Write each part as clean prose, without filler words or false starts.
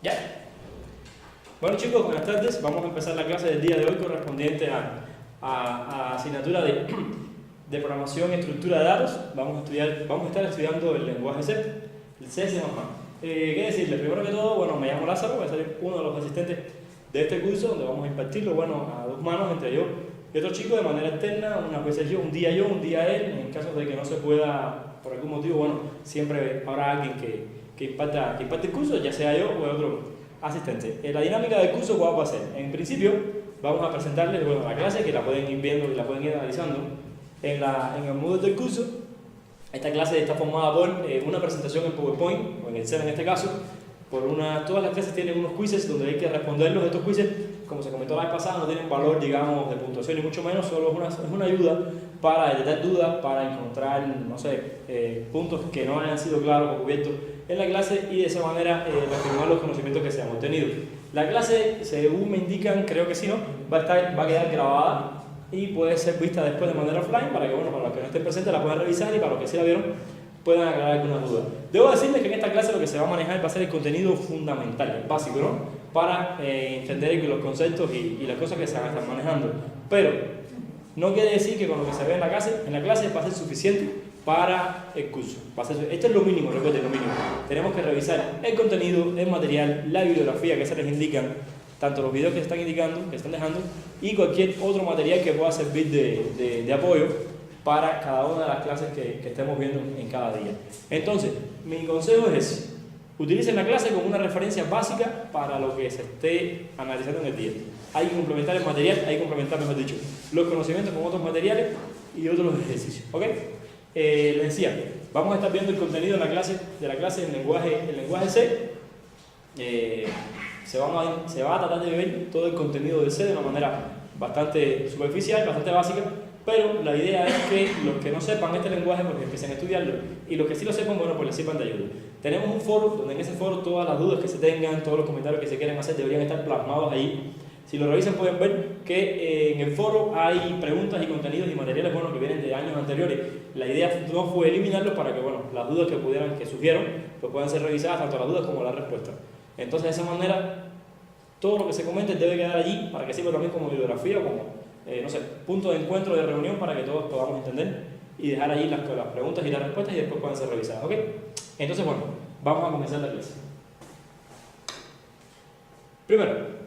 Ya. Bueno chicos, buenas tardes. Vamos a empezar la clase del día de hoy correspondiente a asignatura de programación y estructura de datos. Vamos a estar estudiando el lenguaje C, el C++. ¿Qué decirles? Primero que todo, bueno, me llamo Lázaro, voy a ser uno de los asistentes de este curso donde vamos a impartirlo, bueno, a dos manos entre yo y otro chico de manera externa, unas veces yo, un día él, en caso de que no se pueda, por algún motivo, bueno, siempre habrá alguien que imparte el curso, ya sea yo o otro asistente. La dinámica del curso, ¿cuál va a ser? En principio, vamos a presentarles, bueno, la clase, que la pueden ir viendo y la pueden ir analizando en el Moodle del curso. Esta clase está formada por una presentación en PowerPoint, o en Excel en este caso, todas las clases tienen unos quizzes donde hay que responderlos. Estos quizzes, como se comentó la vez pasada, no tienen valor, digamos, de puntuación ni mucho menos, solo es una ayuda para detectar dudas, para encontrar, no sé, puntos que no hayan sido claros o cubiertos en la clase y de esa manera reafirmar los conocimientos que se han obtenido. La clase, según me indican, creo que sí, ¿no? Va a quedar grabada y puede ser vista después de manera offline para que, bueno, para los que no estén presentes la puedan revisar y para los que sí la vieron puedan aclarar algunas dudas. Debo decirles que en esta clase lo que se va a manejar va a ser el contenido fundamental, el básico, ¿no? Para entender los conceptos y las cosas que se van a estar manejando. Pero no quiere decir que con lo que se ve en la clase va a ser suficiente para el curso. Esto es lo mínimo, recuerden, lo mínimo. Tenemos que revisar el contenido, el material, la bibliografía que se les indican, tanto los videos que están indicando, que están dejando, y cualquier otro material que pueda servir de apoyo para cada una de las clases que estemos viendo en cada día. Entonces, mi consejo es ese. Utilicen la clase como una referencia básica para lo que se esté analizando en el día. Hay que complementar el material, hay que complementar, mejor dicho, los conocimientos con otros materiales y otros ejercicios. ¿Ok? Les decía, vamos a estar viendo el contenido de la clase en lenguaje C. Se va a tratar de ver todo el contenido de C de una manera bastante superficial, bastante básica, pero la idea es que los que no sepan este lenguaje pues empiecen a estudiarlo y los que sí lo sepan, bueno, pues les sirvan de ayuda. Tenemos un foro donde en ese foro todas las dudas que se tengan, todos los comentarios que se quieran hacer deberían estar plasmados ahí. Si lo revisan pueden ver que en el foro hay preguntas y contenidos y materiales buenos que vienen de años anteriores. La idea no fue eliminarlos para que, bueno, las dudas que surgieron pues puedan ser revisadas, tanto las dudas como las respuestas. Entonces, de esa manera, todo lo que se comente debe quedar allí para que sirva también como bibliografía o como, no sé, punto de encuentro, de reunión para que todos podamos entender y dejar allí las preguntas y las respuestas y después puedan ser revisadas. ¿Ok? Entonces, bueno, vamos a comenzar la clase. Primero,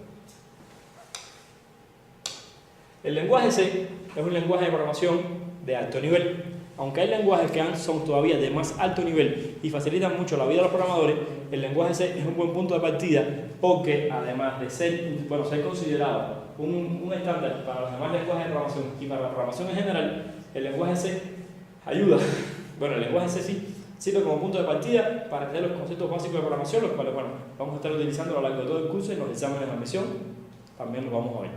el lenguaje C es un lenguaje de programación de alto nivel. Aunque hay lenguajes que son todavía de más alto nivel y facilitan mucho la vida de los programadores, el lenguaje C es un buen punto de partida porque, además de ser considerado un estándar para los demás lenguajes de programación y para la programación en general, el lenguaje C ayuda. Bueno, el lenguaje C sí sirve como punto de partida para tener los conceptos básicos de programación, los cuales, bueno, vamos a estar utilizando a lo largo de todo el curso y en los exámenes de admisión también los vamos a ver.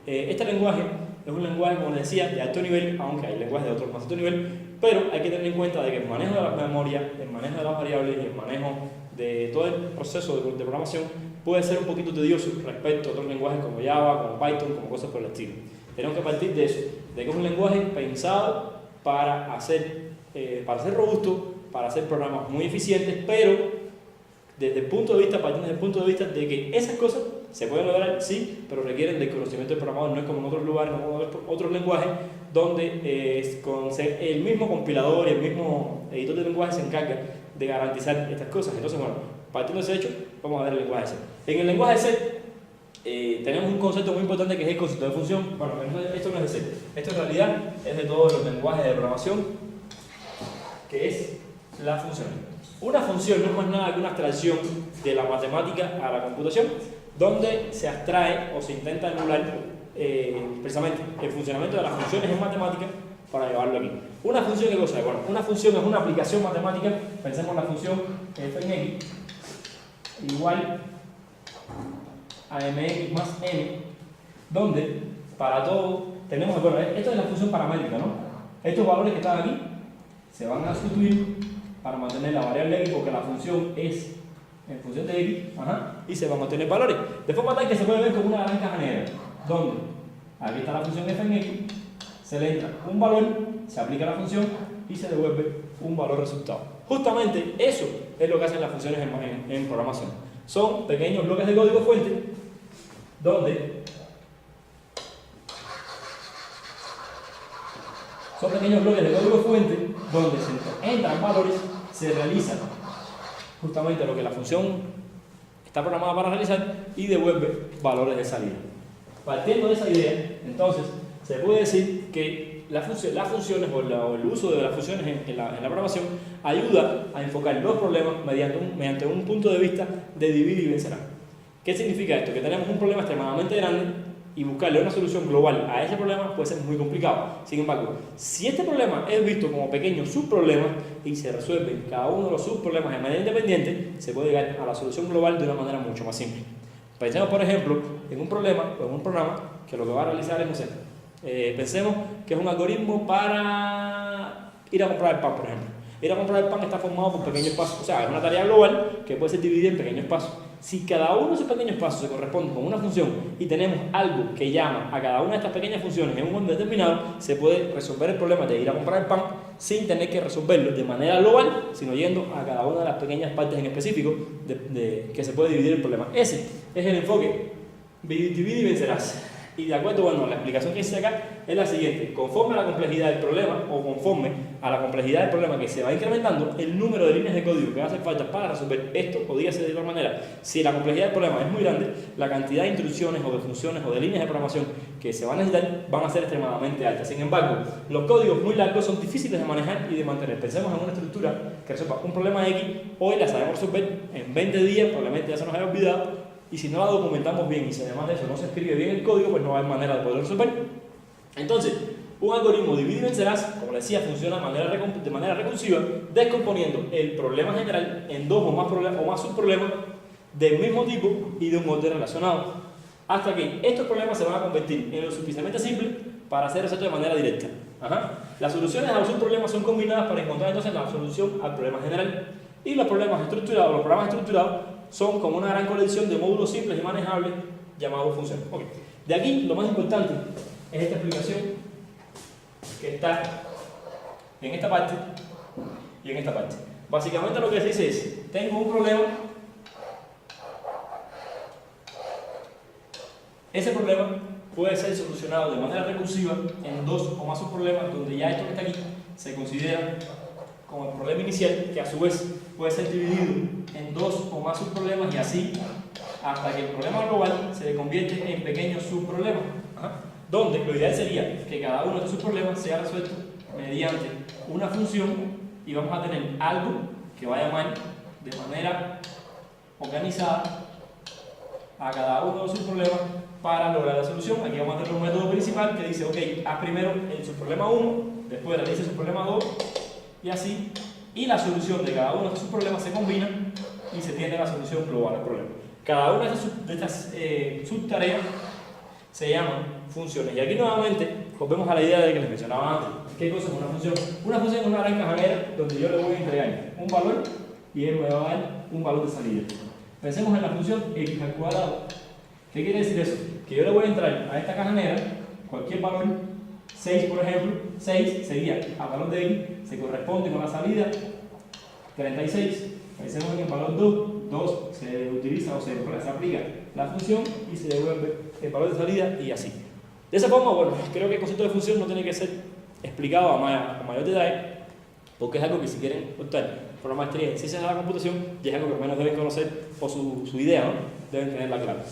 Este lenguaje es un lenguaje, como les decía, de alto nivel, aunque hay lenguajes de otro más alto nivel, pero hay que tener en cuenta de que el manejo de las memorias, el manejo de las variables y el manejo de todo el proceso de programación puede ser un poquito tedioso respecto a otros lenguajes como Java, como Python, como cosas por el estilo. Tenemos que partir de eso, de que es un lenguaje pensado para ser robusto, para hacer programas muy eficientes, pero partiendo desde el punto de vista de que esas cosas se pueden lograr, sí, pero requieren del conocimiento del programador. No es como en otros lugares, no como en otros lenguajes, donde con el mismo compilador y el mismo editor de lenguaje se encarga de garantizar estas cosas. Entonces, bueno, partiendo de ese hecho, vamos a ver el lenguaje C. En el lenguaje C tenemos un concepto muy importante que es el concepto de función. Bueno, esto no es de C, esto en realidad es de todos los lenguajes de programación, que es la función. Una función no es más nada que una abstracción de la matemática a la computación, donde se abstrae o se intenta anular precisamente el funcionamiento de las funciones en matemática para llevarlo aquí. Una función, ¿qué cosa es? Bueno, una función es una aplicación matemática. Pensemos en la función f en x igual a mx más n, donde para todo tenemos, bueno, esto es la función paramétrica, ¿no? Estos valores que están aquí se van a sustituir para mantener la variable x, porque la función es en función de x, y se van a obtener valores. De forma tal que se puede ver como una gran caja negra, donde aquí está la función f en x, se le entra un valor, se aplica la función y se devuelve un valor resultado. Justamente eso es lo que hacen las funciones en programación. Son pequeños bloques de código fuente donde se entran valores, se realiza justamente lo que la función está programada para realizar y devuelve valores de salida. Partiendo de esa idea, entonces, se puede decir que las funciones o el uso de las funciones en la programación ayuda a enfocar los problemas mediante un punto de vista de divide y vencerá. ¿Qué significa esto? Que tenemos un problema extremadamente grande y buscarle una solución global a ese problema puede ser muy complicado. Sin embargo, si este problema es visto como pequeños subproblemas y se resuelven cada uno de los subproblemas de manera independiente, se puede llegar a la solución global de una manera mucho más simple. Pensemos, por ejemplo, en un problema o en un programa que lo que va a realizar es, no sé, pensemos que es un algoritmo para ir a comprar el pan, por ejemplo. Ir a comprar el pan está formado por pequeños pasos, o sea, es una tarea global que puede ser dividida en pequeños pasos. Si cada uno de esos pequeños pasos se corresponde con una función y tenemos algo que llama a cada una de estas pequeñas funciones en un orden determinado, se puede resolver el problema de ir a comprar el pan sin tener que resolverlo de manera global, sino yendo a cada una de las pequeñas partes en específico que se puede dividir el problema. Ese es el enfoque, divide y vencerás. Y de acuerdo, bueno, la explicación que hice acá es la siguiente: conforme a la complejidad del problema o conforme a la complejidad del problema que se va incrementando, el número de líneas de código que hace falta para resolver esto, o dígase de otra manera, si la complejidad del problema es muy grande, la cantidad de instrucciones o de funciones o de líneas de programación que se van a necesitar van a ser extremadamente altas. Sin embargo, los códigos muy largos son difíciles de manejar y de mantener. Pensemos en una estructura que resuelva un problema X, hoy la sabemos resolver en 20 días, probablemente ya se nos haya olvidado. Y si no la documentamos bien y si además de eso no se escribe bien el código, pues no va a haber manera de poder resolver. Entonces, un algoritmo divide y vencerás, como les decía, funciona de manera recursiva, descomponiendo el problema general en dos o más subproblemas del mismo tipo y de un orden relacionado, hasta que estos problemas se van a convertir en lo suficientemente simples para ser resueltos de manera directa. Las soluciones a los subproblemas son combinadas para encontrar entonces la solución al problema general, y los programas estructurados son como una gran colección de módulos simples y manejables llamados funciones. Okay. De aquí lo más importante es esta explicación que está en esta parte y en esta parte. Básicamente lo que se dice es: tengo un problema, ese problema puede ser solucionado de manera recursiva en dos o más subproblemas, donde ya esto que está aquí se considera como el problema inicial, que a su vez puede ser dividido en dos o más subproblemas y así hasta que el problema global se convierte en pequeños subproblemas, donde lo ideal sería que cada uno de estos subproblemas sea resuelto mediante una función y vamos a tener algo que va a llamar de manera organizada a cada uno de los subproblemas para lograr la solución. Aquí vamos a tener un método principal que dice: ok, haz primero el subproblema 1, después realiza el subproblema 2 y así, y la solución de cada uno de estos problemas se combina y se tiene la solución global al problema. Cada una de estas subtareas se llaman funciones. Y aquí nuevamente volvemos a la idea de que les mencionaba antes. ¿Qué cosa es una función? Una función es una gran cajanera donde yo le voy a entregar un valor y él me va a dar un valor de salida. Pensemos en la función x al cuadrado. ¿Qué quiere decir eso? Que yo le voy a entrar a esta cajanera cualquier valor, 6 por ejemplo, 6 sería al valor de x, se corresponde con la salida 36. Pensemos en el valor 2 se utiliza o se aplica la función y se devuelve el valor de salida y así. De esa forma, bueno, creo que el concepto de función no tiene que ser explicado a mayor detalle, porque es algo que si quieren optar por una maestría en ciencias de la computación, ya es algo que al menos deben conocer, o su idea, ¿no? Deben tenerla clara.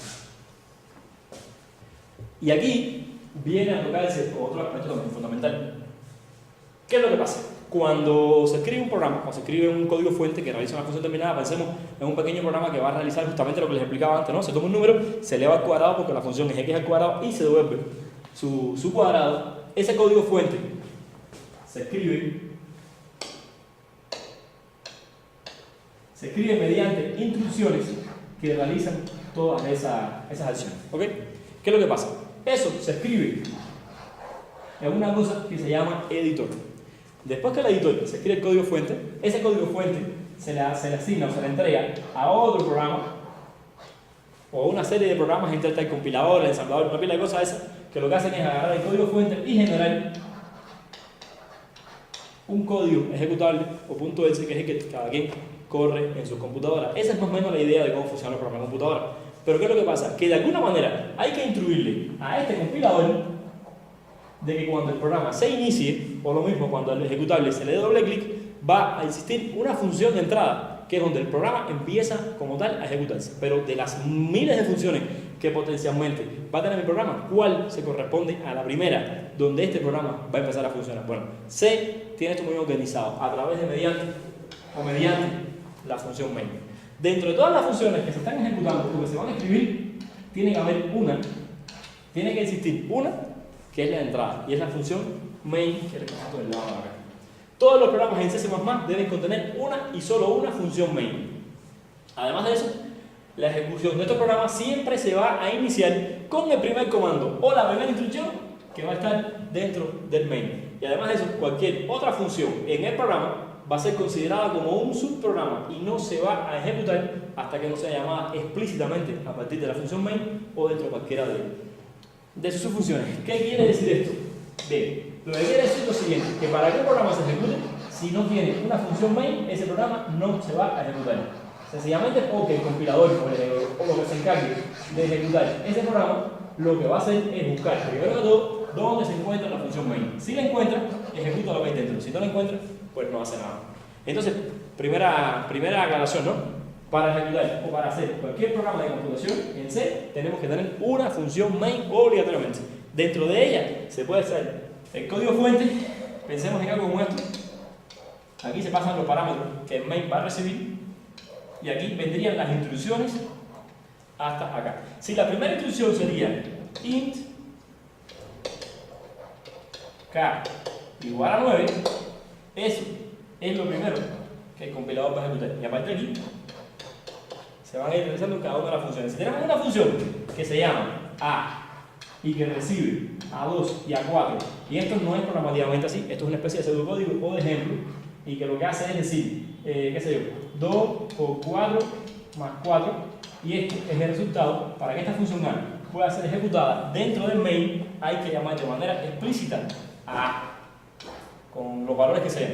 Y aquí viene a tocarse otro aspecto también fundamental. ¿Qué es lo que pasa? Cuando se escribe un programa, o se escribe un código fuente que realiza una función determinada, pensemos en un pequeño programa que va a realizar justamente lo que les explicaba antes, ¿no? Se toma un número, se eleva al cuadrado porque la función es x al cuadrado y se devuelve su cuadrado. Ese código fuente se escribe mediante instrucciones que realizan todas esas acciones. ¿Ok? ¿Qué es lo que pasa? Eso se escribe en una cosa que se llama editor. Después que el editor se escribe el código fuente, ese código fuente se le asigna o se le entrega a otro programa o a una serie de programas el compilador, el ensamblador, una pila de cosas esas, que lo que hacen es agarrar el código fuente y generar un código ejecutable o .exe, que es el que cada quien corre en sus computadoras. Esa es más o menos la idea de cómo funciona los programas de computadora. Pero ¿qué es lo que pasa? Que de alguna manera hay que instruirle a este compilador de que cuando el programa se inicie, o lo mismo cuando al ejecutable se le dé doble clic, va a existir una función de entrada, que es donde el programa empieza como tal a ejecutarse. Pero de las miles de funciones que potencialmente va a tener el programa, ¿cuál se corresponde a la primera, donde este programa va a empezar a funcionar? Bueno, C tiene esto muy organizado a través de mediante la función main. Dentro de todas las funciones que se están ejecutando o que se van a escribir, tiene que existir una que es la entrada, y es la función main, que represento del lado de acá. Todos los programas en C++ deben contener una y solo una función main. Además de eso, la ejecución de estos programas siempre se va a iniciar con el primer comando o la primera instrucción que va a estar dentro del main. Y además de eso, cualquier otra función en el programa va a ser considerada como un subprograma y no se va a ejecutar hasta que no sea llamada explícitamente a partir de la función main o dentro de cualquiera de sus subfunciones. ¿Qué quiere decir esto? Bien, lo que quiere decir es lo siguiente, que para que un programa se ejecute, si no tiene una función main, ese programa no se va a ejecutar. Sencillamente porque el compilador o lo que se encargue de ejecutar ese programa, lo que va a hacer es buscar primero de todo dónde se encuentra la función main. Si la encuentra, ejecuta lo que hay dentro. Si no la encuentra, pues no hace nada. Entonces, primera aclaración, ¿no? Para ejecutar o para hacer cualquier programa de computación en C, tenemos que tener una función main obligatoriamente. Dentro de ella se puede hacer el código fuente. Pensemos en algo como esto. Aquí se pasan los parámetros que el main va a recibir y aquí vendrían las instrucciones hasta acá. Si la primera instrucción sería int k igual a 9, eso es lo primero que el compilador va a ejecutar. Y aparte de aquí, se van a ir realizando cada una de las funciones. Si tenemos una función que se llama A y que recibe A2 y A4, y esto no es programativamente así, esto es una especie de pseudocódigo o de ejemplo, y que lo que hace es decir, qué sé yo, 2 por 4 más 4, y esto es el resultado. Para que esta función A pueda ser ejecutada dentro del main, hay que llamar de manera explícita a A, con los valores que sean.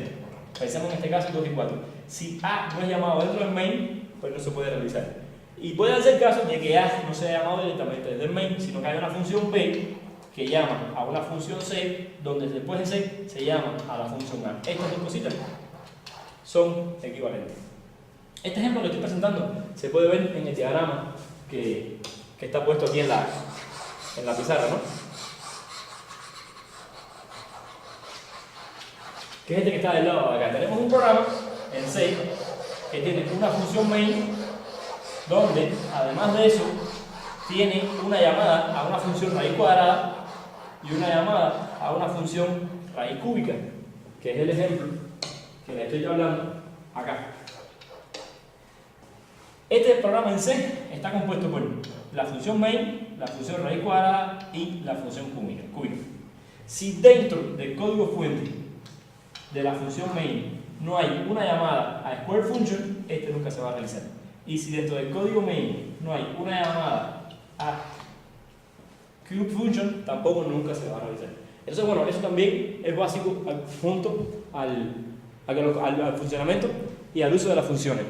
Pensemos en este caso 2 y 4. Si A no es llamado dentro del main, pues no se puede realizar. Y puede ser caso de que A no sea llamado directamente desde el main, sino que hay una función B que llama a una función C, donde después de C se llama a la función A. Estas dos cositas son equivalentes. Este ejemplo que estoy presentando se puede ver en el diagrama que está puesto aquí en la pizarra, ¿no? Que es este que está del lado de acá. Tenemos un programa en C que tiene una función main, donde además de eso tiene una llamada a una función raíz cuadrada y una llamada a una función raíz cúbica, que es el ejemplo que le estoy hablando acá. Este programa en C está compuesto por la función main, la función raíz cuadrada y la función cúbica. Si dentro del código fuente de la función main no hay una llamada a square function, este nunca se va a realizar. Y si dentro del código main no hay una llamada a cube function, tampoco nunca se va a realizar. Entonces, bueno, eso también es básico junto al funcionamiento y al uso de las funciones.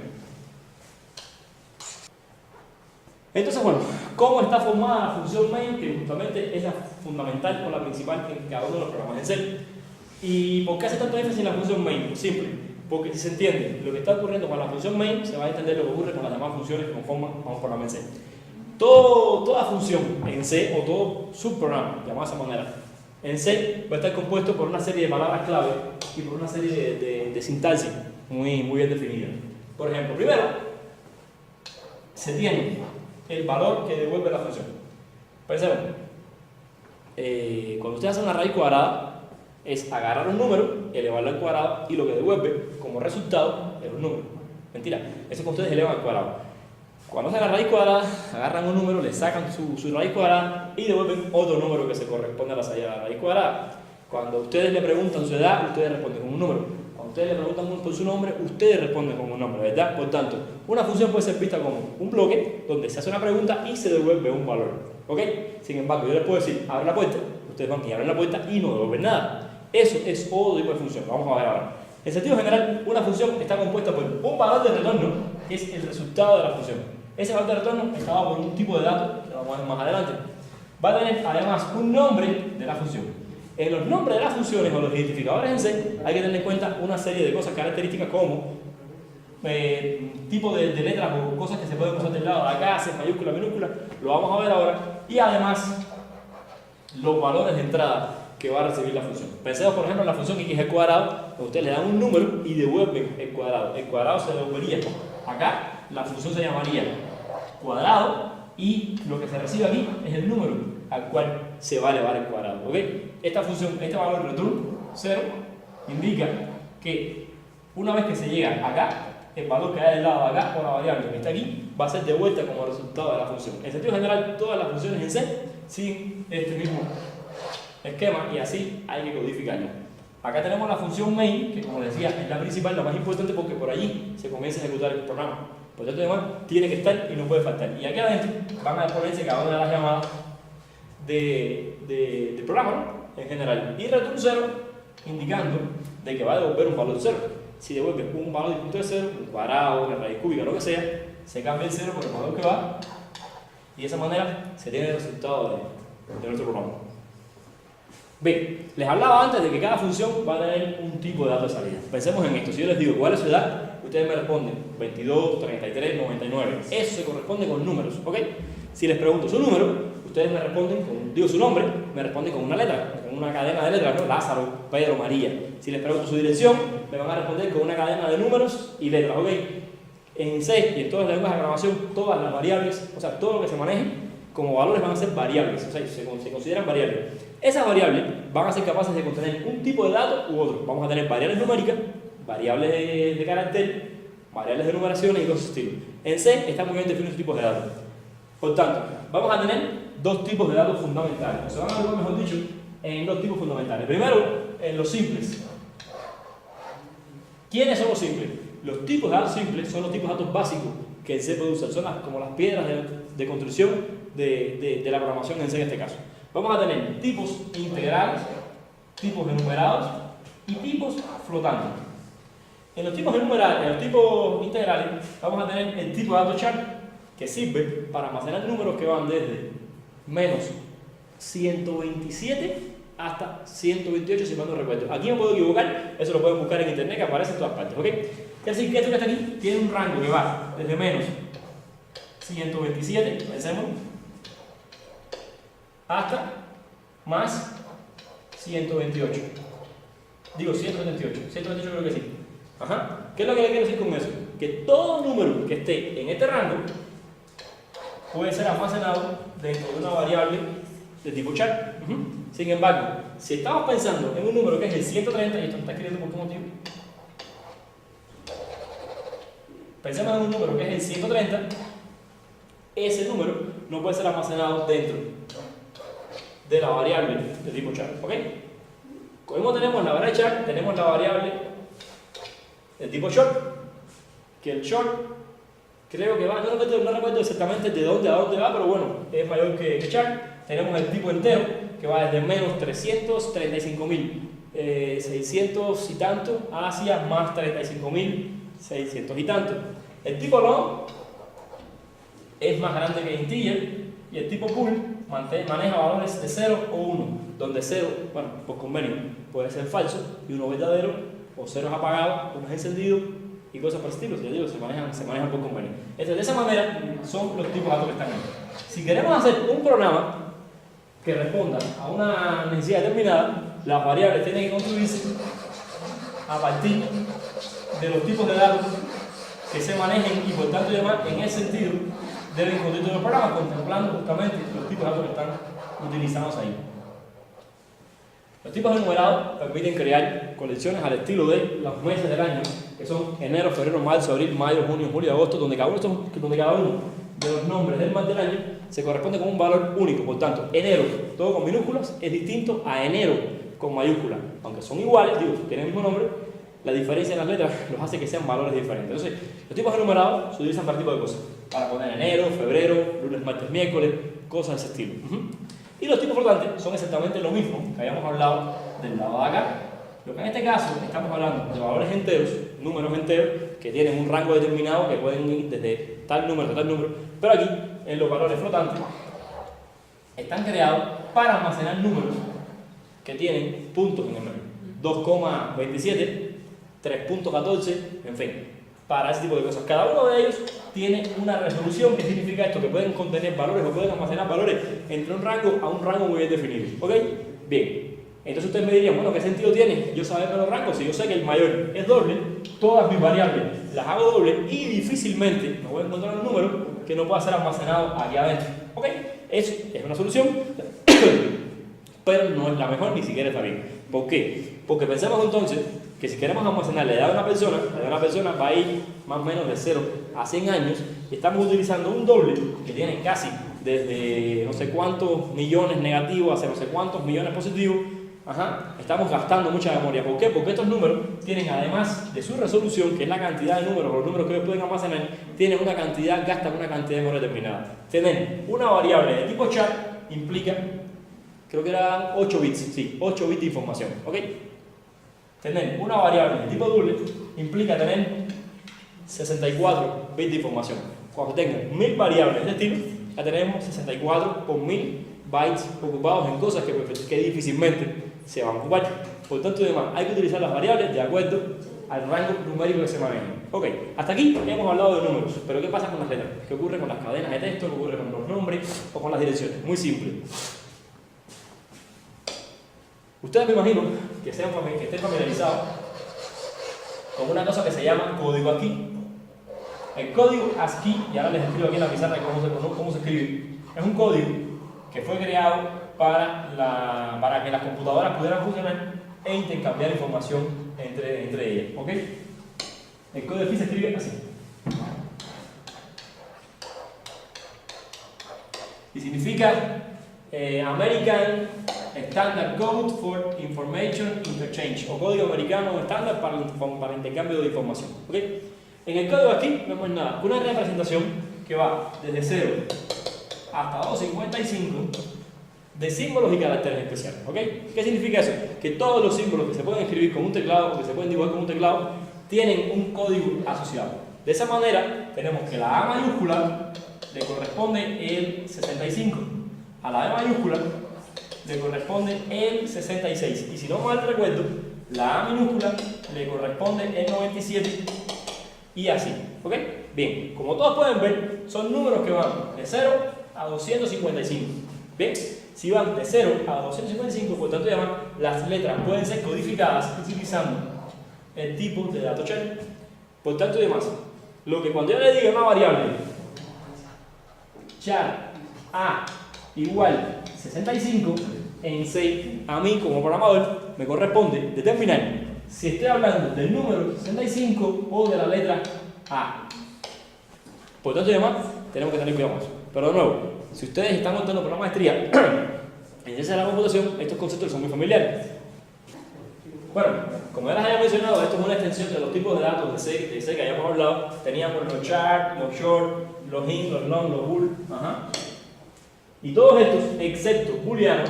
Entonces, bueno, ¿cómo está formada la función main? Que justamente es la fundamental o la principal en cada uno de los programas en C. ¿Y por qué hace tanto énfasis en la función main? Simple, porque si se entiende lo que está ocurriendo con la función main, se va a entender lo que ocurre con las demás funciones que conforman a un programa en C. Toda función en C, o todo subprograma, llamado de esa manera, en C va a estar compuesto por una serie de palabras clave y por una serie de sintaxis muy bien definidas. Por ejemplo, primero, se tiene el valor que devuelve la función. Pensemos, cuando usted hace una raíz cuadrada, es agarrar un número, elevarlo al cuadrado y lo que devuelve como resultado es un número. Mentira, eso es cuando ustedes elevan al cuadrado. Cuando hacen la raíz cuadrada, agarran un número, le sacan su raíz cuadrada y devuelven otro número que se corresponde a la salida de la raíz cuadrada. Cuando ustedes le preguntan su edad, ustedes responden con un número. Cuando ustedes le preguntan por su nombre, ustedes responden con un nombre, ¿verdad? Por tanto, una función puede ser vista como un bloque donde se hace una pregunta y se devuelve un valor. ¿Ok? Sin embargo, yo les puedo decir, abre la puerta, ustedes van y abren la puerta y no devuelven nada. Eso es otro tipo de función. Vamos a ver ahora. En sentido general, una función está compuesta por un valor de retorno, que es el resultado de la función. Ese valor de retorno está dado por un tipo de dato, que lo vamos a ver más adelante. Va a tener además un nombre de la función. En los nombres de las funciones o los identificadores en C hay que tener en cuenta una serie de cosas características como tipo de letras o cosas que se pueden usar del lado de acá, C, mayúscula, minúscula, lo vamos a ver ahora. Y además, los valores de entrada que va a recibir la función. Pensemos, por ejemplo, en la función x al cuadrado, ustedes le dan un número y devuelven el cuadrado. El cuadrado se devolvería acá, la función se llamaría cuadrado y lo que se recibe aquí es el número al cual se va a elevar el cuadrado. ¿Ok? Esta función, este valor return 0, indica que una vez que se llega acá, el valor que hay del lado de acá o la variable que está aquí va a ser devuelta como resultado de la función. En sentido general, todas las funciones en C siguen este mismo esquema y así hay que codificarlo. Acá tenemos la función main, que como les decía es la principal, la más importante porque por allí se comienza a ejecutar el programa. Por tanto, además, tiene que estar y no puede faltar. Y aquí adentro van a ponerse cada una de las llamadas de programa, ¿no? En general. Y return 0 indicando de que va a devolver un valor 0. Si devuelve un valor distinto de 0, un cuadrado, una raíz cúbica, lo que sea, se cambia el 0 por el valor que va y de esa manera se tiene el resultado de nuestro programa. Bien, les hablaba antes de que cada función va a tener un tipo de dato de salida. Pensemos en esto. Si yo les digo cuál es su edad, ustedes me responden 22, 33, 99. Eso se corresponde con números, ¿ok? Si les pregunto su número, ustedes me responden digo su nombre, me responden con una letra, con una cadena de letras, ¿no? Lázaro, Pedro, María. Si les pregunto su dirección, me van a responder con una cadena de números y letras, ¿ok? En C y en todas las lenguajes de programación, todas las variables, o sea, todo lo que se maneje como valores van a ser variables, o sea, se consideran variables. Esas variables van a ser capaces de contener un tipo de dato u otro. Vamos a tener variables numéricas, variables de carácter, variables de numeraciones y cosas de estilo. En C están muy bien definidos tipos de datos. Por tanto, vamos a tener dos tipos de datos fundamentales. O se van a ver, mejor dicho, en dos tipos fundamentales. Primero, en los simples. ¿Quiénes son los simples? Los tipos de datos simples son los tipos de datos básicos que el C puede usar. Son como las piedras de construcción de la programación en C en este caso. Vamos a tener tipos integrales, tipos enumerados y tipos flotantes. En los tipos enumerados, en los tipos integrales, vamos a tener el tipo de dato char que sirve para almacenar números que van desde menos 127 hasta 128, si mal no recuerdo. Aquí me puedo equivocar, eso lo pueden buscar en internet, que aparece en todas partes, ¿ok? Es decir, que esto que está aquí tiene un rango que va desde menos 127, pensemos, hasta más 128. Digo 178, 128 creo que sí. Ajá. ¿Qué es lo que le quiero decir con eso? Que todo número que esté en este rango puede ser almacenado dentro de una variable de tipo char. Sin embargo, si estamos pensando en un número que es el 130, y esto me está escribiendo por qué motivo, pensemos en un número que es el 130, ese número no puede ser almacenado dentro de la variable de tipo char, ¿ok? Como tenemos la variable char, tenemos la variable de tipo short, que el short creo que va, no recuerdo exactamente de dónde a dónde va, pero bueno, es mayor que char. Tenemos el tipo entero, que va desde menos 335.600 y tanto hacia más 35.600 y tanto. El tipo long es más grande que integer y el tipo pool maneja valores de 0 o 1, donde 0, bueno, por convenio, puede ser falso y 1 verdadero, o 0 es apagado, 1 es encendido y cosas por el estilo. Ya digo, se manejan por convenio. Entonces, de esa manera son los tipos de datos que están ahí. Si queremos hacer un programa que responda a una necesidad determinada, las variables tienen que construirse a partir de los tipos de datos que se manejen y por tanto además en ese sentido deben construir todos los programas contemplando justamente los tipos de datos que están utilizados ahí. Los tipos enumerados permiten crear colecciones al estilo de los meses del año, que son enero, febrero, marzo, abril, mayo, junio, julio, agosto, donde cada uno de los nombres del mes del año se corresponde con un valor único. Por tanto, enero, todo con minúsculas, es distinto a enero con mayúsculas. Aunque son iguales, digo, tienen el mismo nombre, la diferencia en las letras los hace que sean valores diferentes. Entonces, los tipos enumerados se utilizan para tipo de cosas. Para poner enero, febrero, lunes, martes, miércoles, cosas de ese estilo. Y los tipos flotantes son exactamente lo mismo que habíamos hablado del lado de acá, Lo que en este caso estamos hablando de valores enteros, números enteros, que tienen un rango determinado, que pueden ir desde tal número a tal número, pero aquí, en los valores flotantes, están creados para almacenar números que tienen puntos en el medio. 2,27, 3.14, en fin, para ese tipo de cosas. Cada uno de ellos tiene una resolución. ¿Qué significa esto? Que pueden contener valores o pueden almacenar valores entre un rango a un rango muy bien definido. ¿Ok? Bien. Entonces ustedes me dirían, bueno, ¿qué sentido tiene yo saber los rangos? Si yo sé que el mayor es doble, todas mis variables las hago doble y difícilmente me voy a encontrar un número que no pueda ser almacenado aquí adentro. ¿Ok? Eso es una solución, pero no es la mejor, ni siquiera está bien. ¿Por qué? Porque pensemos entonces que si queremos almacenar la edad de una persona, la edad de una persona va a ir más o menos de 0 a 100 años y estamos utilizando un doble que tiene casi desde no sé cuántos millones negativos hasta no sé cuántos millones positivos. Estamos gastando mucha memoria. ¿Por qué? Porque estos números tienen, además de su resolución, que es la cantidad de números, los números que ellos pueden almacenar, tienen una cantidad, gastan una cantidad de memoria determinada. Tener una variable de tipo char implica, creo que eran 8 bits, sí, 8 bits de información, ¿ok? Tener una variable de tipo doble implica tener 64 bits de información. Cuando tengo 1000 variables de estilo, ya tenemos 64 por 1000 bytes ocupados en cosas que difícilmente se van a ocupar. Por tanto, además, hay que utilizar las variables de acuerdo al rango numérico que se maneja. Ok, hasta aquí hemos hablado de números, pero ¿qué pasa con las letras? ¿Qué ocurre con las cadenas de texto? ¿Qué ocurre con los nombres o con las direcciones? Muy simple. Ustedes me imagino que estén familiarizados con una cosa que se llama código ASCII. El código ASCII, y ahora les escribo aquí en la pizarra cómo se escribe, es un código que fue creado para que las computadoras pudieran funcionar e intercambiar información entre ellas. ¿Ok? El código ASCII se escribe así. Y significa American Standard Code for Information Interchange, o código americano estándar para el intercambio de información. ¿Okay? En el código aquí no es nada, una representación que va desde 0 hasta 255 de símbolos y caracteres especiales. ¿Okay? ¿Qué significa eso? Que todos los símbolos que se pueden escribir con un teclado o que se pueden dibujar con un teclado tienen un código asociado. De esa manera tenemos que la A mayúscula le corresponde el 65, a la E mayúscula le corresponde el 66, y si no mal recuerdo, la A minúscula le corresponde el 97 y así. ¿Ok? Bien, como todos pueden ver, son números que van de 0 a 255. Bien, si van de 0 a 255, por tanto las letras pueden ser codificadas utilizando el tipo de dato char. Por tanto y demás, lo que cuando yo le diga una variable char A igual 65, en C, a mí como programador me corresponde determinar si estoy hablando del número 65 o de la letra A. Por tanto y demás, tenemos que tener cuidado con eso. Pero de nuevo, si ustedes están montando por la maestría en ciencia de la computación, estos conceptos son muy familiares. Bueno, como ya les había mencionado, esto es una extensión de los tipos de datos de C que habíamos hablado. Teníamos los char, los short, los int, los long, los bool. Y todos estos, excepto booleanos,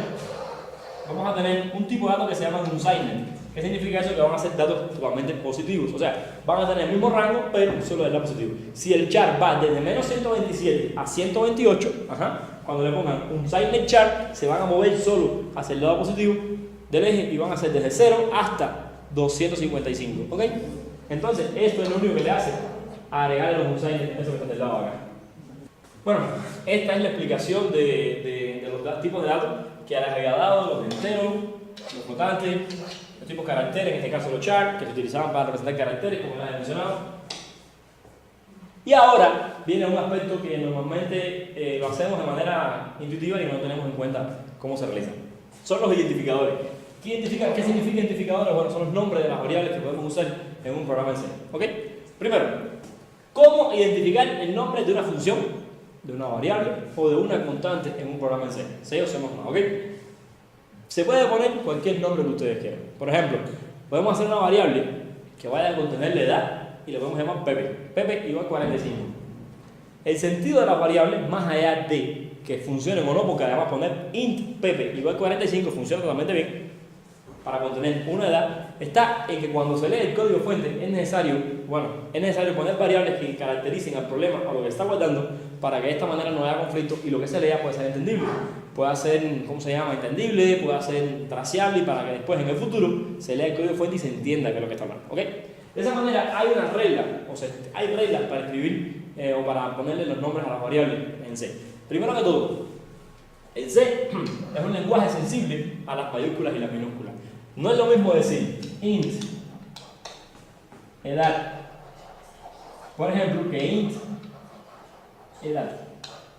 vamos a tener un tipo de datos que se llama unsigned. ¿Qué significa eso? Que van a ser datos totalmente positivos. O sea, van a tener el mismo rango, pero solo del lado positivo. Si el char va desde menos 127 a 128, cuando le pongan unsigned char, se van a mover solo hacia el lado positivo del eje y van a ser desde 0 hasta 255. ¿Ok? Entonces, esto es lo único que le hace agregar los unsigned, eso que está del lado acá. Bueno, esta es la explicación de los tipos de datos que les había dado, los enteros, los flotantes, los tipos de caracteres, en este caso los char, que se utilizaban para representar caracteres, como les he mencionado. Y ahora viene un aspecto que normalmente lo hacemos de manera intuitiva y no tenemos en cuenta cómo se realiza. Son los identificadores. ¿Qué significa identificadores? Bueno, son los nombres de las variables que podemos usar en un programa en C. ¿Ok? Primero, ¿cómo identificar el nombre de una función, de una variable o de una constante en un programa en C? C o C++, ¿ok? Se puede poner cualquier nombre que ustedes quieran. Por ejemplo, podemos hacer una variable que vaya a contener la edad y le podemos llamar Pepe. Pepe igual 45. El sentido de las variables, más allá de que funcionen o no, porque además poner int Pepe igual 45 funciona totalmente bien, para contener una edad está en que cuando se lee el código fuente es necesario poner variables que caractericen al problema o lo que está guardando para que de esta manera no haya conflicto y lo que se lea pueda ser entendible. Pueda ser, ¿cómo se llama? Entendible, pueda ser traciable y para que después en el futuro se lea el código fuente y se entienda qué es lo que está hablando. ¿Ok? De esa manera hay una regla, o sea, hay reglas para escribir o para ponerle los nombres a las variables en C. Primero que todo, el C es un lenguaje sensible a las mayúsculas y las minúsculas. No es lo mismo decir int edad, por ejemplo, que int edad.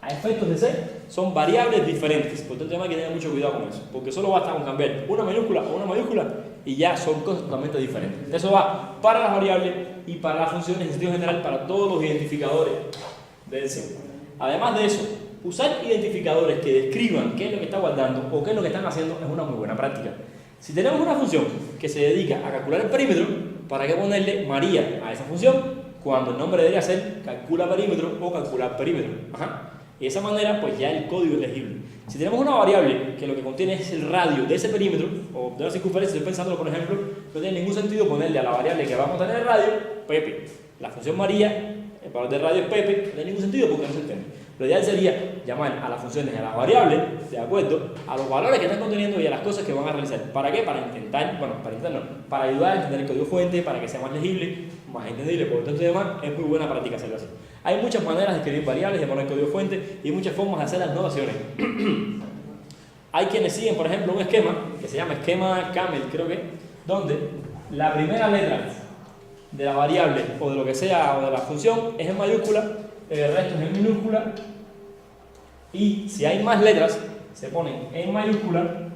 A efectos de C son variables diferentes, por lo tanto hay que tener mucho cuidado con eso, porque solo basta con cambiar una minúscula o una mayúscula y ya son cosas totalmente diferentes. Eso va para las variables y para las funciones en sentido general para todos los identificadores del C. Además de eso, usar identificadores que describan qué es lo que está guardando o qué es lo que están haciendo es una muy buena práctica. Si tenemos una función que se dedica a calcular el perímetro, ¿para qué ponerle María a esa función? Cuando el nombre debería ser calcula perímetro o calcular perímetro. Y de esa manera, pues ya el código es legible. Si tenemos una variable que lo que contiene es el radio de ese perímetro o de la circunferencia, estoy pensándolo por ejemplo, no tiene ningún sentido ponerle a la variable que vamos a tener el radio, Pepe. La función María, el valor del radio es Pepe, no tiene ningún sentido porque no se entiende. Lo ideal sería llamar a las funciones y a las variables, de acuerdo a los valores que están conteniendo y a las cosas que van a realizar. ¿Para qué? Para para ayudar a entender el código fuente, para que sea más legible, más entendible, por lo tanto y demás, es muy buena práctica hacerlo así. Hay muchas maneras de escribir variables, de poner código fuente y muchas formas de hacer las notaciones. Hay quienes siguen, por ejemplo, un esquema que se llama esquema Camel, creo que, donde la primera letra de la variable o de lo que sea o de la función es en mayúscula, el resto es en minúscula y si hay más letras se ponen en mayúscula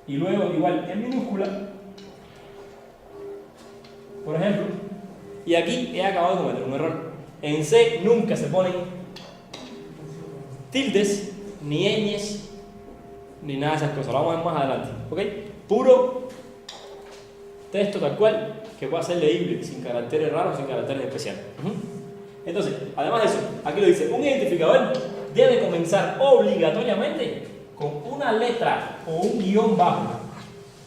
y luego igual en minúscula, por ejemplo, y aquí he acabado de cometer un error. En C nunca se ponen tildes, ni ñes, ni nada de esas cosas. Lo vamos a ver más adelante. ¿Ok? Puro texto tal cual que pueda ser leíble, sin caracteres raros, sin caracteres especiales. Entonces, además de eso, aquí lo dice, un identificador debe comenzar obligatoriamente con una letra o un guión bajo.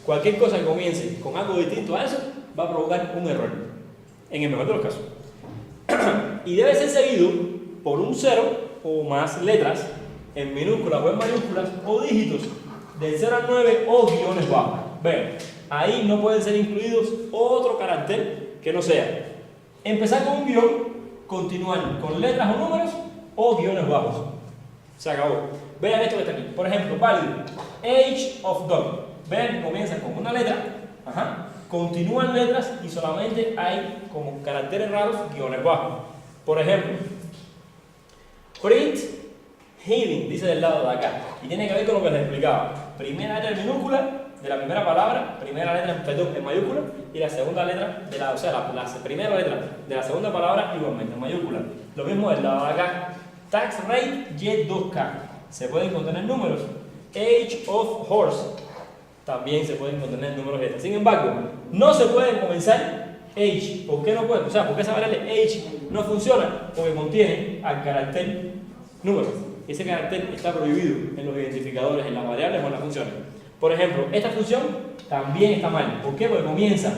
Cualquier cosa que comience con algo distinto a eso va a provocar un error, en el mejor de los casos. Y debe ser seguido por un 0 o más letras en minúsculas o en mayúsculas o dígitos del 0 al 9 o guiones bajos. Vean, ahí no pueden ser incluidos otro carácter que no sea empezar con un guión, continuar con letras o números o guiones bajos. Se acabó. Vean esto que está aquí. Por ejemplo, válido. Age of dog. Vean, comienza con una letra. Continúan letras y solamente hay como caracteres raros guiones bajos. Por ejemplo, print healing, dice del lado de acá. Y tiene que ver con lo que les explicaba. Primera letra en minúscula de la primera palabra, primera letra, perdón, en mayúscula, y la segunda letra de la, o sea, la primera letra de la segunda palabra igualmente en mayúscula. Lo mismo del lado de acá. Tax rate Y2K. Se pueden contener números. Age of horse. También se pueden contener números extras. Sin embargo, no se puede comenzar age. ¿Por qué no puede? O sea, porque esa variable age no funciona porque contiene al carácter número. Ese carácter está prohibido en los identificadores, en las variables o en las funciones. Por ejemplo, esta función también está mal. ¿Por qué? Porque comienza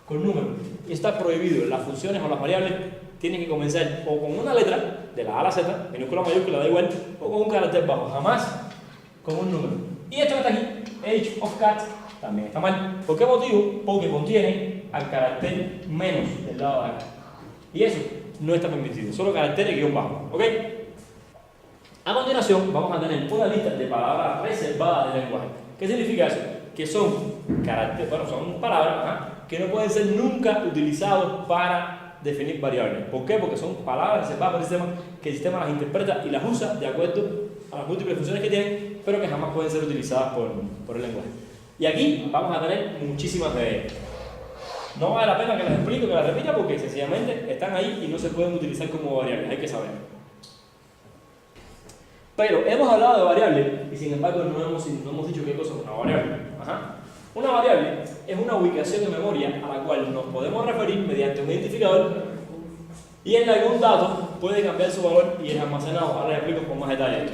con número. Y está prohibido. Las funciones o las variables tienen que comenzar o con una letra, de la A a la Z, minúscula o mayúscula, da igual, o con un carácter bajo. Jamás con un número. Y esto que está aquí, age of cat, también está mal. ¿Por qué motivo? Porque contiene al carácter menos del lado de acá. Y eso no está permitido, solo caracteres guión bajo. ¿Ok? A continuación vamos a tener una lista de palabras reservadas del lenguaje. ¿Qué significa eso? Que son caracteres, bueno, son palabras que no pueden ser nunca utilizados para definir variables. ¿Por qué? Porque son palabras reservadas para el sistema, que el sistema las interpreta y las usa de acuerdo a las múltiples funciones que tienen, pero que jamás pueden ser utilizadas por el lenguaje. Y aquí vamos a tener muchísimas de ellas. No vale la pena que las explique, que las repita, porque sencillamente están ahí y no se pueden utilizar como variables, hay que saber. Pero hemos hablado de variables y sin embargo no hemos dicho qué cosa es una variable. Una variable es una ubicación de memoria a la cual nos podemos referir mediante un identificador y en algún dato puede cambiar su valor y es almacenado. Ahora les explico con más detalle.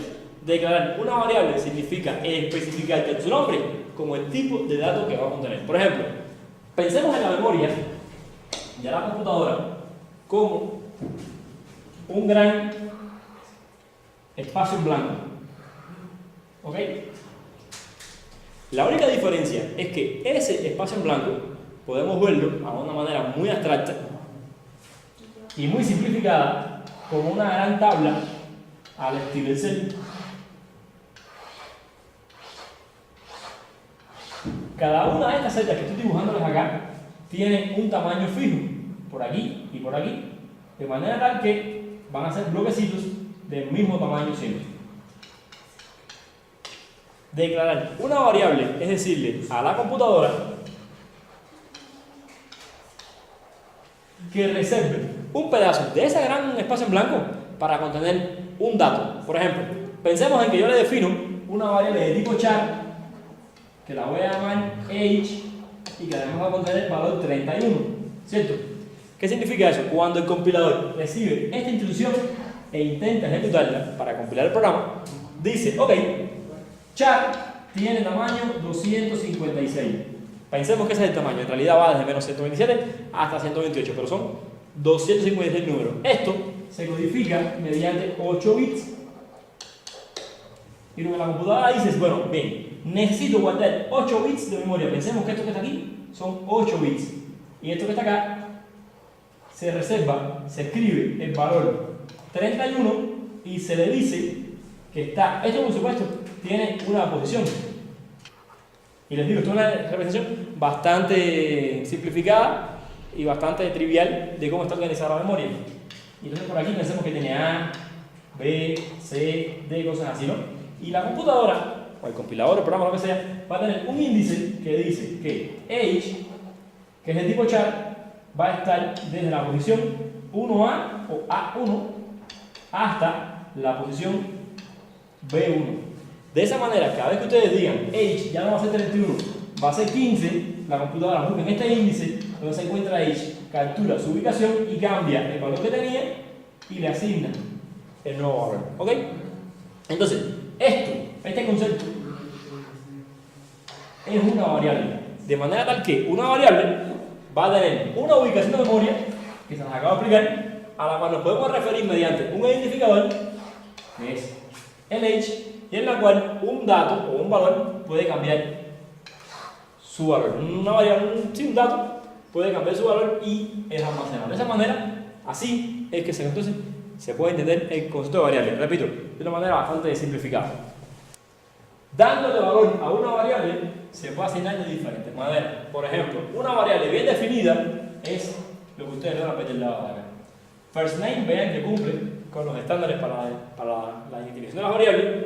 Declarar una variable significa especificar tanto su nombre como el tipo de datos que va a contener. Por ejemplo, pensemos en la memoria de la computadora como un gran espacio en blanco. ¿Ok? La única diferencia es que ese espacio en blanco podemos verlo a una manera muy abstracta y muy simplificada como una gran tabla al estilo Excel. Cada una de estas celdas que estoy dibujándoles acá tiene un tamaño fijo, por aquí y por aquí, de manera tal que van a ser bloquecitos del mismo tamaño siempre. Declarar una variable es decirle a la computadora que reserve un pedazo de ese gran espacio en blanco para contener un dato. Por ejemplo, pensemos en que yo le defino una variable de tipo char que la voy a llamar age y que además va a contener el valor 31, ¿cierto? ¿Qué significa eso? Cuando el compilador recibe esta instrucción e intenta ejecutarla para compilar el programa, dice, ok, char tiene tamaño 256. Pensemos que ese es el tamaño, en realidad va desde menos 127 hasta 128, pero son 256 números. Esto se codifica mediante 8 bits. Y lo que la computadora dice es, bueno, bien, necesito guardar 8 bits de memoria. Pensemos que esto que está aquí son 8 bits. Y esto que está acá se reserva, se escribe el valor 31 y se le dice que está, esto por supuesto tiene una posición. Y les digo, esto es una representación bastante simplificada y bastante trivial de cómo está organizada la memoria. Y entonces por aquí pensemos que tiene A, B, C, D, cosas así, ¿no? Y la computadora, o el compilador, el programa, lo que sea, va a tener un índice que dice que age, que es el tipo char, va a estar desde la posición 1A o A1 hasta la posición B1. De esa manera, cada vez que ustedes digan age ya no va a ser 31, va a ser 15, la computadora busca en este índice donde se encuentra age, captura su ubicación y cambia el valor que tenía y le asigna el nuevo valor. ¿Ok? Entonces, este concepto es una variable. De manera tal que una variable va a tener una ubicación de memoria, que se nos acaba de explicar, a la cual nos podemos referir mediante un identificador, que es el age, y en la cual un dato o un valor puede cambiar su valor. Una variable, un dato puede cambiar su valor y es almacenado. De esa manera, así es que entonces se puede entender el concepto de variable. Repito, de una manera bastante simplificada. Dándole valor a una variable, se puede asignar de diferentes maneras. Por ejemplo, una variable bien definida es lo que ustedes van a ver del lado de acá. First name, vean que cumple con los estándares para la identificación de las variables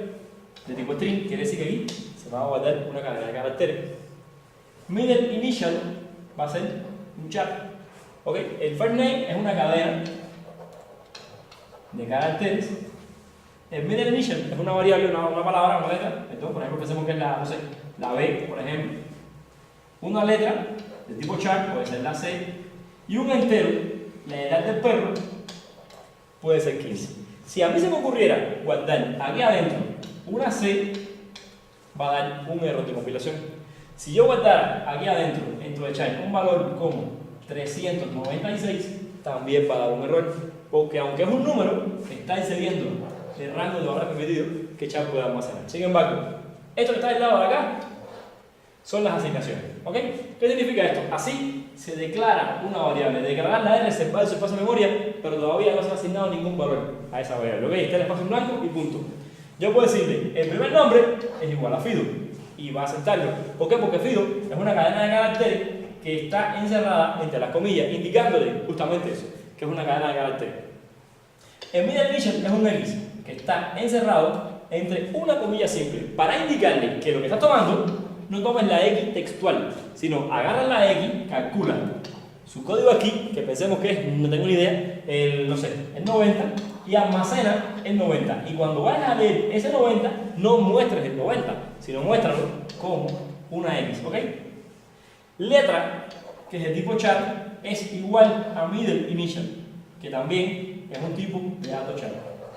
de tipo string, quiere decir que aquí se va a guardar una cadena de caracteres. Middle initial va a ser un char. ¿Okay? El first name es una cadena de caracteres. El middle initial es una variable, una palabra, una letra. Entonces, por ejemplo, pensemos que es la, no sé, la B, por ejemplo. Una letra de tipo char puede ser la C. Y un entero, la edad del perro, puede ser 15. Si a mí se me ocurriera guardar aquí adentro una C, va a dar un error de compilación. Si yo guardara aquí adentro, dentro de char, un valor como 396, también va a dar un error. Porque aunque es un número, está excediendo el rango de valores permitido que char puede almacenar. Sin embargo, esto que está del lado de acá son las asignaciones. ¿Ok? ¿Qué significa esto? Así se declara una variable. Declararla es reservar su espacio de memoria, pero todavía no se ha asignado ningún valor a esa variable. ¿Ok? Está el espacio en blanco y punto. Yo puedo decirle, el primer nombre es igual a Fido y va a aceptarlo. ¿Por qué? Porque Fido es una cadena de caracteres que está encerrada entre las comillas, indicándole justamente eso, que es una cadena de caracteres. El middle initial es un X que está encerrado entre una comilla simple para indicarle que lo que está tomando no tomes la X textual, sino agarra la X, calcula su código aquí, que pensemos que es, no tengo ni idea, el 90, y almacena el 90. Y cuando vayas a leer ese 90, no muestres el 90, sino muéstralo como una X, ¿ok? Letra, que es de tipo char, es igual a middle initial, que también es un tipo de dato char.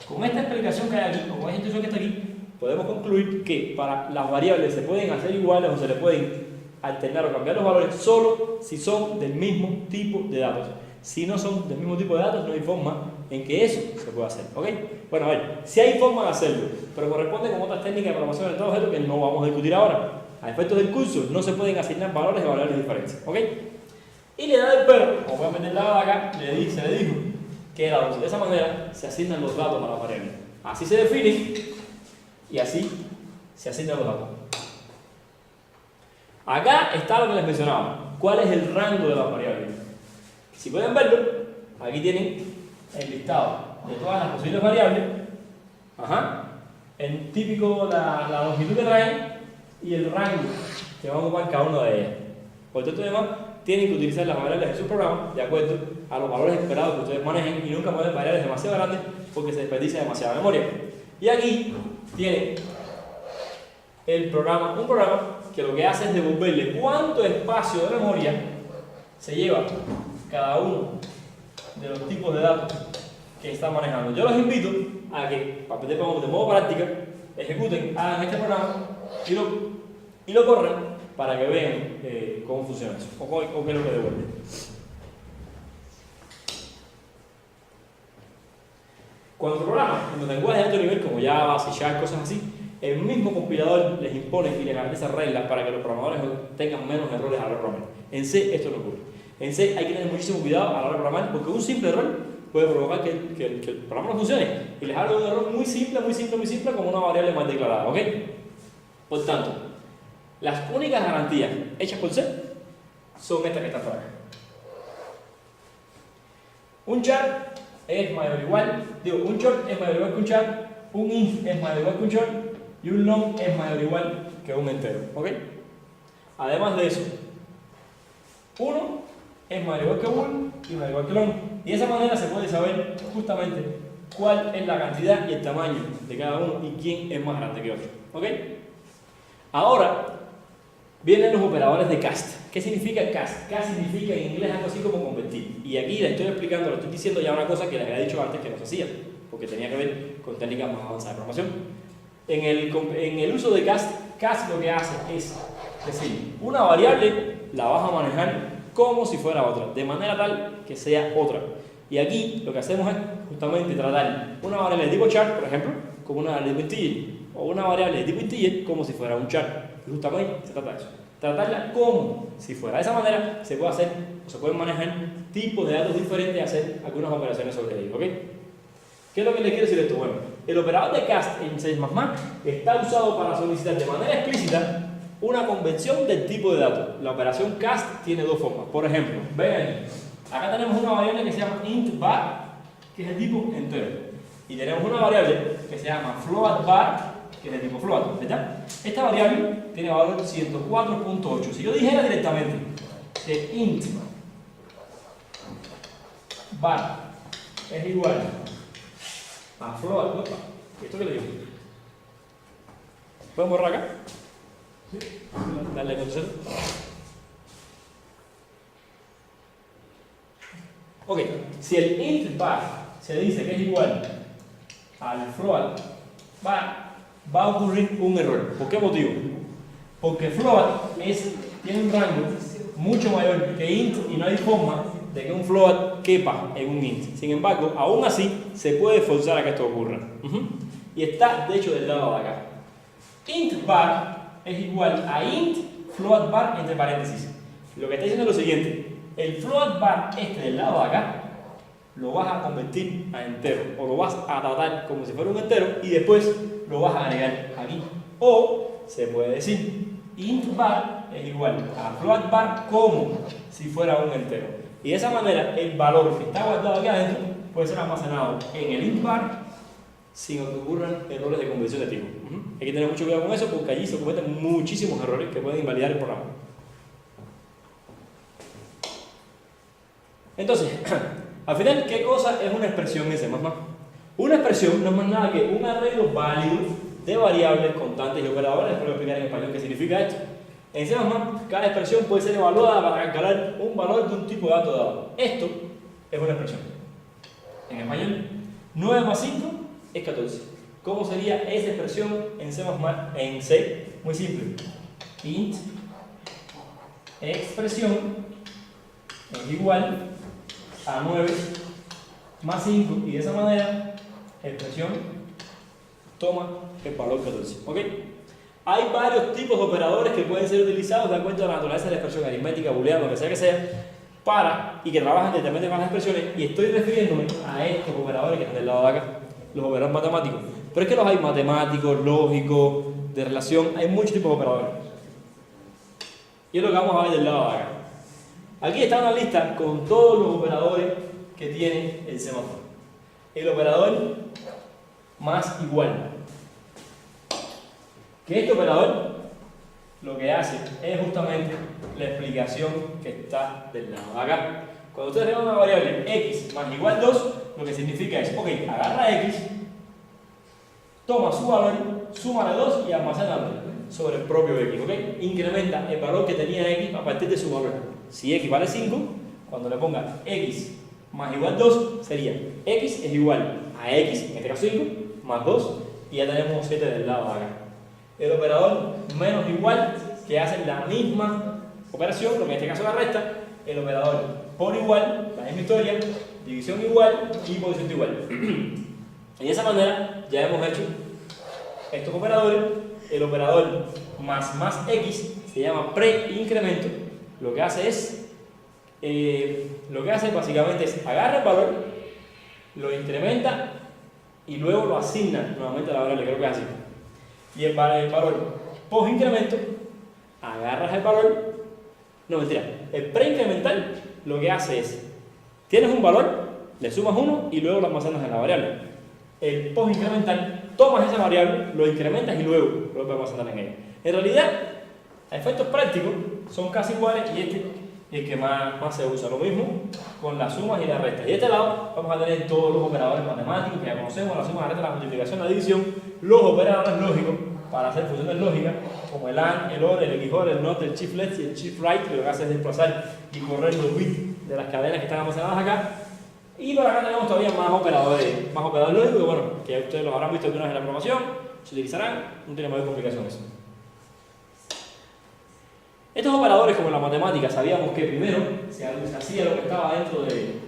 Con esta explicación que hay aquí, o con esta instrucción que está aquí, podemos concluir que para las variables se pueden hacer iguales o se le pueden alternar o cambiar los valores solo si son del mismo tipo de datos. Si no son del mismo tipo de datos, no hay forma en que eso se pueda hacer, ¿ok? Bueno, a ver, si hay forma de hacerlo, pero corresponde con otras técnicas de programación de objetos que no vamos a discutir ahora. A efectos del curso, no se pueden asignar valores de variables diferentes, ¿ok? Y la edad del perro, como voy a meter la de acá, se le dijo que era 12. De esa manera se asignan los datos a las variables. Así se definen y así se asignan los datos. Acá está lo que les mencionaba. ¿Cuál es el rango de las variables? Si pueden verlo, aquí tienen el listado de todas las posibles variables. El típico, la longitud que traen y el rango que van a ocupar cada una de ellas. Por todo esto demás, tienen que utilizar las variables de su programa de acuerdo a los valores esperados que ustedes manejen y nunca poner variables demasiado grandes porque se desperdicia demasiada memoria. Y aquí tienen el programa, un programa que lo que hace es devolverle cuánto espacio de memoria se lleva cada uno de los tipos de datos que están manejando. Yo los invito a que, para aprender de modo práctica, ejecuten, hagan este programa y lo corran para que vean cómo funciona eso, o qué es lo que devuelve. Cuando se programa en los lenguajes de alto nivel como Java, C#, cosas así, el mismo compilador les impone y les garantiza reglas para que los programadores tengan menos errores a la hora de programar. En C esto no ocurre. En C hay que tener muchísimo cuidado a la hora de programar porque un simple error puede provocar que el programa no funcione. Y les hablo de un error muy simple como una variable mal declarada, ¿ok? Por tanto, las únicas garantías hechas por C son estas que están por acá. Un char es mayor o igual, un short es mayor o igual que un char, un int es mayor o igual que un short y un long es mayor o igual que un entero, ¿ok? Además de eso, 1 es mayor o igual que 1 y mayor o igual que long. Y de esa manera se puede saber justamente cuál es la cantidad y el tamaño de cada uno y quién es más grande que otro, ¿ok? Ahora vienen los operadores de cast. ¿Qué significa cast? Cast significa en inglés algo así como convertir. Y aquí les estoy explicando, les estoy diciendo ya una cosa que les había dicho antes que no se hacía, porque tenía que ver con técnicas más avanzadas de programación. En el uso de cast lo que hace es decir, una variable la vas a manejar como si fuera otra, de manera tal que sea otra. Y aquí lo que hacemos es justamente tratar una variable de tipo char, por ejemplo, como una variable de tipo integer, o una variable de tipo integer como si fuera un char. Y justamente se trata de eso. Tratarla como si fuera. De esa manera se puede hacer, o se pueden manejar tipos de datos diferentes y hacer algunas operaciones sobre ellos, ¿ok? ¿Qué es lo que les quiero decir esto? Bueno, el operador de cast en C++ está usado para solicitar de manera explícita una convención del tipo de datos. La operación cast tiene dos formas. Por ejemplo, vean, acá tenemos una variable que se llama int var, que es el tipo entero. Y tenemos una variable que se llama float var, que es de tipo float, ¿verdad? Esta variable tiene valor 104.8. Si yo dijera directamente que int var es igual a float, ¿esto qué le digo? ¿Puedo borrar acá? ¿Sí? Darle a conocer. Ok, si el int var se dice que es igual al float var, va a ocurrir un error. ¿Por qué motivo? Porque float tiene un rango mucho mayor que int y no hay forma de que un float quepa en un int. Sin embargo, aún así se puede forzar a que esto ocurra. Y está de hecho del lado de acá. Int var es igual a int float var entre paréntesis. Lo que está diciendo es lo siguiente: el float var del lado de acá lo vas a convertir a entero, o lo vas a tratar como si fuera un entero y después lo vas a agregar aquí. O se puede decir int var es igual a float var como si fuera un entero. Y de esa manera el valor que está guardado aquí adentro puede ser almacenado en el int var sin que ocurran errores de conversión de tipo. Hay que tener mucho cuidado con eso porque allí se cometen muchísimos errores que pueden invalidar el programa. Entonces, al final, ¿qué cosa es una expresión en C++? Una expresión no es más nada que un arreglo válido de variables, constantes y operadores. Espero explicar en español qué significa esto. En C++, cada expresión puede ser evaluada para calcular un valor de un tipo de dato dado. Esto es una expresión. En español, 9 más 5 es 14. ¿Cómo sería esa expresión en C++? En C, muy simple. Int expresión es igual a 9 más 5, y de esa manera expresión toma el valor 14. ¿Ok? Hay varios tipos de operadores que pueden ser utilizados de acuerdo a la naturaleza de la expresión aritmética, booleana, lo que sea, y que trabajan directamente con las expresiones, y estoy refiriéndome a estos operadores que están del lado de acá, los operadores matemáticos. Pero es que los hay matemáticos, lógicos, de relación, hay muchos tipos de operadores. Y es lo que vamos a ver del lado de acá. Aquí está una lista con todos los operadores que tiene el semáforo. El operador más igual. Que este operador lo que hace es justamente la explicación que está del lado de acá. Cuando ustedes tengan una variable x más igual 2, lo que significa es, ok, agarra x, toma su valor, súmale 2 y almacénalo sobre el propio x, ¿ok? Incrementa el valor que tenía x a partir de su valor. Si x vale 5, cuando le ponga x más igual 2, sería x es igual a x, en este caso 5, más 2, y ya tenemos 7 del lado de acá. El operador menos igual, que hace la misma operación, lo que en este caso la resta. El operador por igual, la misma historia, división igual y posición igual. Y de esa manera ya hemos hecho estos operadores. El operador más x se llama preincremento. Lo que hace básicamente es agarra el valor, lo incrementa y luego lo asigna nuevamente a la variable, creo que es así. Y el valor post-incremento, agarras el valor, no mentira, el preincremental lo que hace es, tienes un valor, le sumas 1 y luego lo almacenas en la variable. El post-incremental, tomas esa variable, lo incrementas y luego lo vuelves a almacenar en ella. En realidad, a efectos prácticos son casi iguales y este es el que más se usa. Lo mismo con las sumas y las restas. Y de este lado vamos a tener todos los operadores matemáticos que ya conocemos, la suma, la resta, la multiplicación, la división, los operadores lógicos para hacer funciones lógicas, como el AND, el OR, el XOR, el NOT, el shift left y el shift right, que lo que hace es desplazar y correr los bits de las cadenas que están almacenadas acá. Y por acá tenemos todavía más operadores lógicos, que bueno, que ustedes los habrán visto alguna vez en la programación, se utilizarán, no tiene mayor complicación eso. Estos operadores, como en la matemática, sabíamos que primero se hacía lo que estaba dentro de...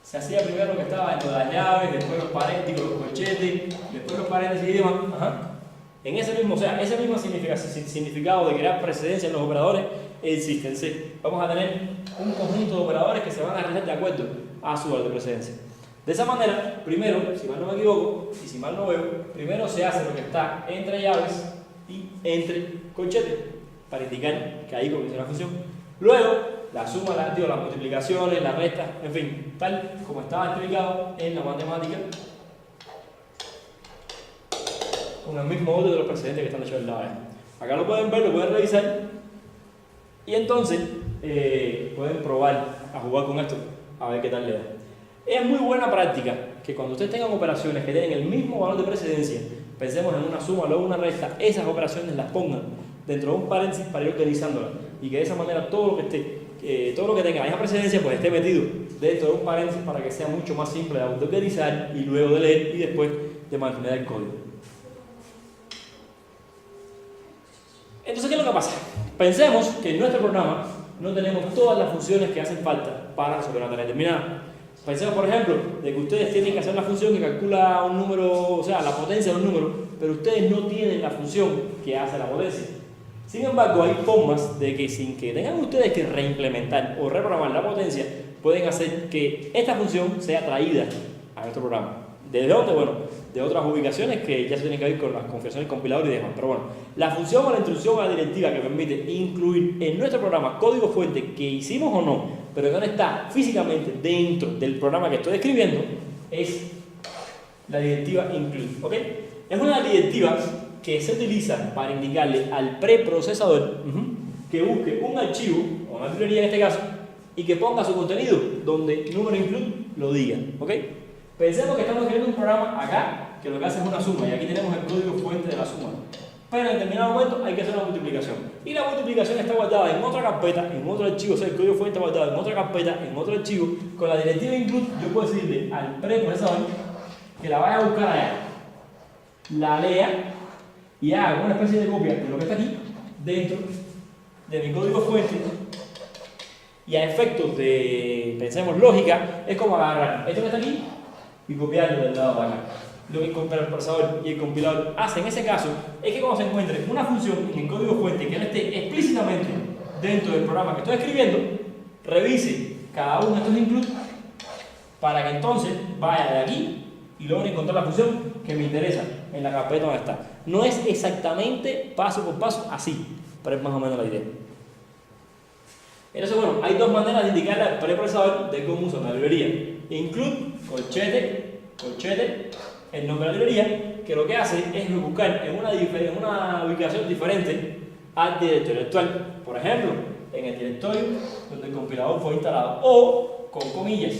Se hacía primero lo que estaba dentro de las llaves, después los paréntesis, los corchetes, después los paréntesis y demás. En ese mismo, ese mismo significado de crear precedencia en los operadores existe en C. Vamos a tener un conjunto de operadores que se van a realizar de acuerdo a su orden de precedencia. De esa manera, primero, si mal no me equivoco, y si mal no veo, primero se hace lo que está entre llaves y entre corchetes, para indicar que ahí comienza la función. Luego, la suma, las multiplicaciones, las restas, en fin, tal como estaba explicado en la matemática, con el mismo orden de los precedentes que están hechos en la base. Acá lo pueden ver, lo pueden revisar, y entonces pueden probar a jugar con esto, a ver qué tal le da. Es muy buena práctica que cuando ustedes tengan operaciones que tienen el mismo valor de precedencia, pensemos en una suma, luego una resta, esas operaciones las pongan dentro de un paréntesis para ir organizándolas, y que de esa manera todo lo que tenga esa precedencia pues esté metido dentro de un paréntesis para que sea mucho más simple de organizar y luego de leer y después de mantener el código. Entonces, ¿qué es lo que pasa? Pensemos que en nuestro programa no tenemos todas las funciones que hacen falta para resolver una tarea determinada. Pensemos, por ejemplo, de que ustedes tienen que hacer una función que calcula un número, o sea, la potencia de un número, pero ustedes no tienen la función que hace la potencia. Sin embargo, hay formas de que sin que tengan ustedes que reimplementar o reprogramar la potencia, pueden hacer que esta función sea traída a nuestro programa. ¿Desde dónde? Bueno, de otras ubicaciones que ya se tienen que ver con las configuraciones del compilador y demás. Pero bueno, la función o la instrucción a la directiva que permite incluir en nuestro programa código fuente que hicimos o no, pero que no está físicamente dentro del programa que estoy escribiendo, es la directiva include. ¿Ok? Es una directiva que se utiliza para indicarle al preprocesador que busque un archivo, o una librería en este caso, y que ponga su contenido donde número include lo diga. ¿Ok? Pensemos que estamos escribiendo un programa acá que lo que hace es una suma, y aquí tenemos el código fuente de la suma. Pero en determinado momento hay que hacer una multiplicación. Y la multiplicación está guardada en otra carpeta, en otro archivo, o sea, el código fuente está guardado en otra carpeta, en otro archivo. Con la directiva include, yo puedo decirle al preprocesador que la vaya a buscar allá, la lea y haga una especie de copia de lo que está aquí dentro de mi código fuente, y a efectos de, pensemos, lógica, es como agarrar esto que está aquí y copiarlo del lado de acá. Lo que el procesador y el compilador hacen en ese caso es que cuando se encuentre una función en el código fuente que no esté explícitamente dentro del programa que estoy escribiendo, revise cada uno de estos includes para que entonces vaya de aquí y logre encontrar la función que me interesa en la carpeta donde está. No es exactamente paso por paso así, pero es más o menos la idea. Entonces, bueno, hay dos maneras de indicarle al preprocesador de cómo usar la librería. Include, colchete, el nombre de la librería, que lo que hace es buscar en una ubicación diferente al directorio actual. Por ejemplo, en el directorio donde el compilador fue instalado, o con comillas,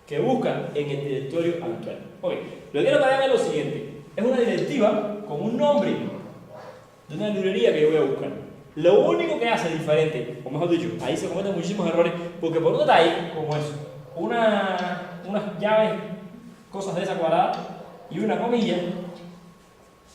que busca en el directorio actual. Ok, lo que quiero que vean es lo siguiente: es una directiva con un nombre de una librería que yo voy a buscar. Lo único que hace diferente, o mejor dicho, ahí se cometen muchísimos errores, porque por un detalle como eso, unas llaves, cosas de esa cuadrada y una comilla,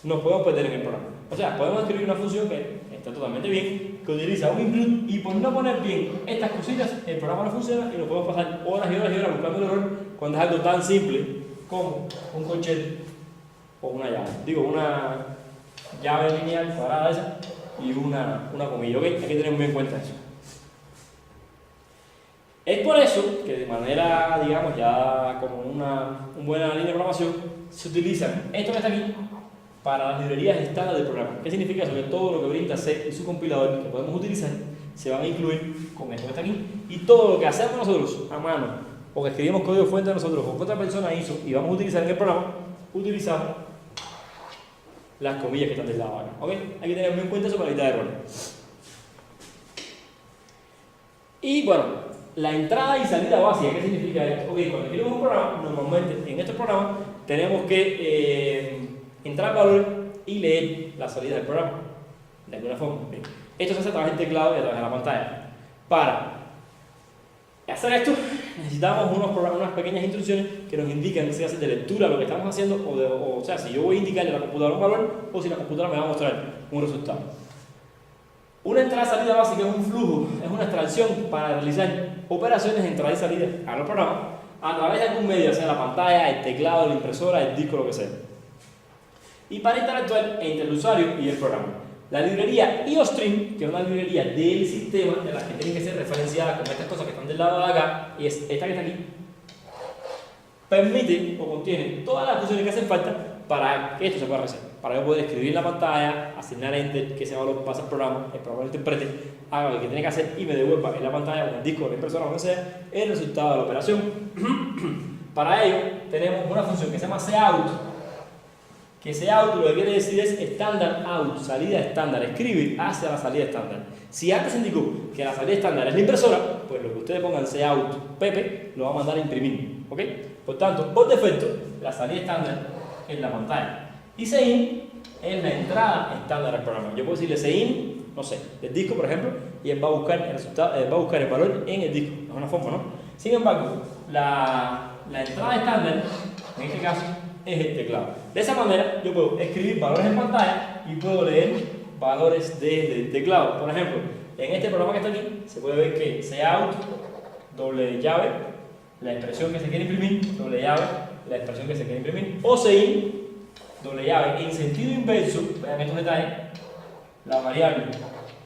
nos podemos perder en el programa. O sea, podemos escribir una función que está totalmente bien, que utiliza un include, y por no poner bien estas cositas, el programa no funciona y nos podemos pasar horas y horas y horas buscando el error cuando es algo tan simple como un colchete o una llave. Digo, una llave lineal cuadrada esa y una comilla. ¿Ok? Hay que tener muy en cuenta eso. Es por eso que de manera, digamos, ya como una buena línea de programación, se utilizan esto que está aquí para las librerías estándar del programa. ¿Qué significa eso? Que todo lo que brinda C y su compilador que podemos utilizar se van a incluir con esto que está aquí, y todo lo que hacemos nosotros a mano o que escribimos código fuente de nosotros o que otra persona hizo y vamos a utilizar en el programa, utilizamos las comillas que están del lado acá. ¿Ok? Hay que tener muy en cuenta eso para evitar errores. Y bueno, la entrada y salida básica. ¿Qué significa esto? Ok, cuando escribimos un programa, normalmente en estos programas tenemos que entrar al valor y leer la salida del programa de alguna forma. Bien. Esto se hace a través del teclado y a través de la pantalla. Para hacer esto necesitamos unas pequeñas instrucciones que nos indican si hace de lectura lo que estamos haciendo, o sea, si yo voy a indicarle a la computadora un valor o si la computadora me va a mostrar un resultado. Una entrada-salida básica es un flujo, es una extracción para realizar operaciones de entrada y salida a los programas a través de algún medio, sea la pantalla, el teclado, la impresora, el disco, lo que sea. Y para interactuar entre el usuario y el programa. La librería IOStream, que es una librería del sistema, de las que tienen que ser referenciadas con estas cosas que están del lado de acá, y es esta que está aquí, permite o contiene todas las funciones que hacen falta para que esto se pueda hacer. Para yo poder escribir en la pantalla, asignar enter, que ese valor pasa al programa, el programa lo interprete, haga lo que tiene que hacer y me devuelva en la pantalla, en el disco, en la impresora, donde sea, el resultado de la operación. Para ello tenemos una función que se llama cout, que cout lo que quiere decir es standard out, salida estándar, escribe hacia la salida estándar. Si antes indicó que la salida estándar es la impresora, pues lo que ustedes pongan cout Pepe lo va a mandar a imprimir. ¿Ok? Por tanto, por defecto, la salida estándar es la pantalla. Y CIN es la entrada estándar al programa. Yo puedo decirle CIN, no sé, del disco, por ejemplo, y él va a buscar el resultado, va a buscar el valor en el disco. Es una forma, ¿no? Sin embargo, la entrada estándar, en este caso, es el teclado. De esa manera, yo puedo escribir valores en pantalla y puedo leer valores desde el teclado. Por ejemplo, en este programa que está aquí, se puede ver que cout, doble llave, la expresión que se quiere imprimir, doble llave, la expresión que se quiere imprimir, o CIN, doble llave, en sentido inverso, vean estos detalles, la variable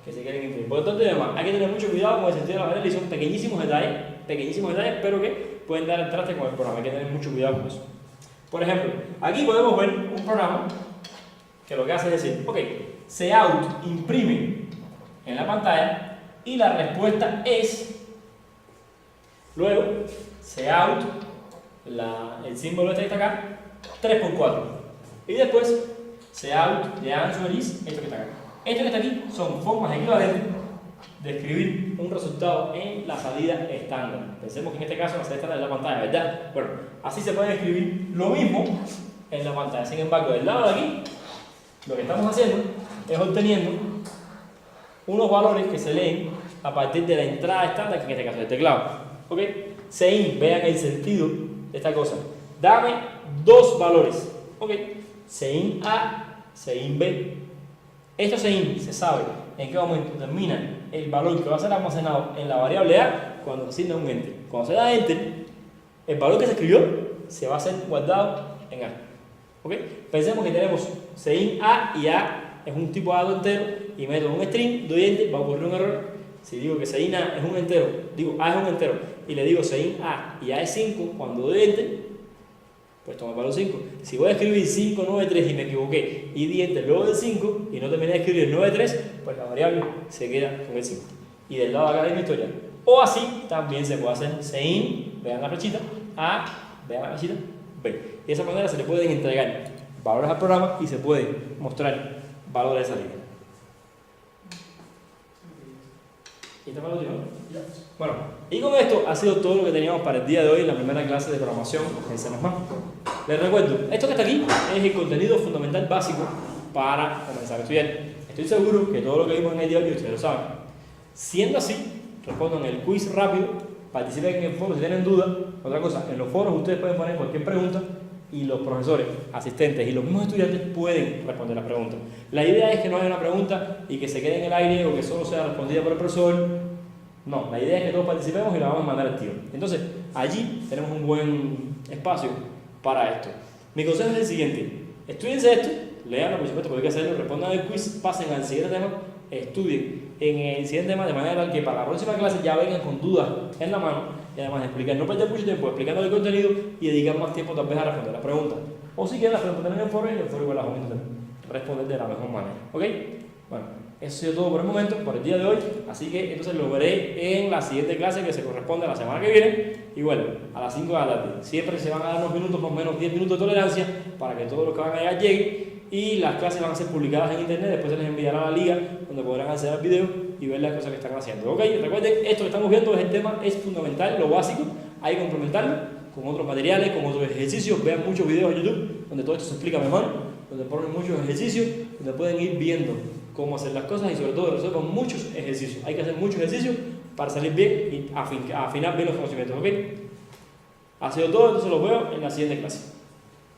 que se quieren imprimir. Por lo tanto, además, hay que tener mucho cuidado con el sentido de la variable, y son pequeñísimos detalles, pero que pueden dar el traste con el programa. Hay que tener mucho cuidado con eso. Por ejemplo, aquí podemos ver un programa que lo que hace es decir, ok, cout imprime en la pantalla y la respuesta es, luego, cout, el símbolo este que está acá, 3x4. Y después, cout de answer is esto que está acá. Esto que está aquí son formas equivalentes de escribir un resultado en la salida estándar. Pensemos que en este caso la salida estándar es la pantalla, ¿verdad? Bueno, así se puede escribir lo mismo en la pantalla. Sin embargo, del lado de aquí, lo que estamos haciendo es obteniendo unos valores que se leen a partir de la entrada estándar, que en este caso es el teclado. ¿Ok? CIN, vean el sentido de esta cosa. dame dos valores. Ok, sein A, sein B. Estos sein se sabe en qué momento determina el valor que va a ser almacenado en la variable A cuando se asigna un enter. Cuando se da enter, el valor que se escribió se va a ser guardado en A. ¿Ok? Pensemos que tenemos sein A y A es un tipo de dato entero y meto un string, doy enter, va a ocurrir un error. Si digo que sein A es un entero, digo A es un entero y le digo sein A y A es 5, cuando doy enter, pues toma el valor 5. Si voy a escribir 593 y me equivoqué y di enter luego del 5 y no terminé de escribir el 93, pues la variable se queda con el 5. Y del lado de acá de mi historia. O así también se puede hacer sein, vean la flechita, A, vean la flechita, B. De esa manera se le pueden entregar valores al programa y se pueden mostrar valores de esa línea. ¿Y esta fue la última? Bueno, y con esto ha sido todo lo que teníamos para el día de hoy en la primera clase de programación en C++. Les recuerdo, esto que está aquí es el contenido fundamental básico para comenzar a estudiar. Estoy seguro que todo lo que vimos en el día de hoy ustedes lo saben. Siendo así, respondan el quiz rápido, participen en el foro si tienen dudas. Otra cosa, en los foros ustedes pueden poner cualquier pregunta y los profesores, asistentes y los mismos estudiantes pueden responder las preguntas. La idea es que no haya una pregunta y que se quede en el aire o que solo sea respondida por el profesor. No, la idea es que todos participemos y la vamos a mandar activa. Entonces, allí tenemos un buen espacio para esto. Mi consejo es el siguiente: estudiense esto, leanlo, por supuesto, porque hay que hacerlo, respondan el quiz, pasen al siguiente tema, estudien en el siguiente tema de manera que para la próxima clase ya vengan con dudas en la mano y además explicar, no perder mucho tiempo explicando el contenido y dedicar más tiempo tal vez a responder las preguntas. O si quieren las responder en el foro y en el foro igual las vamos a responder de la mejor manera. ¿Ok? Bueno, eso ha sido todo por el momento, por el día de hoy. Así que entonces lo veré en la siguiente clase que se corresponde a la semana que viene. Igual, a las 5 de la tarde. Siempre se van a dar unos minutos, más o menos 10 minutos de tolerancia para que todos los que van a llegar lleguen. Y las clases van a ser publicadas en internet. Después se les enviará a la liga donde podrán acceder al video y ver las cosas que están haciendo. Ok, recuerden, esto que estamos viendo es el tema, es fundamental, lo básico. Hay que complementarlo con otros materiales, con otros ejercicios. Vean muchos videos en YouTube donde todo esto se explica mejor, donde ponen muchos ejercicios, donde pueden ir viendo cómo hacer las cosas y sobre todo resuelvan muchos ejercicios. Hay que hacer muchos ejercicios para salir bien y afinar bien los conocimientos. ¿Ok? Ha sido todo, entonces los veo en la siguiente clase.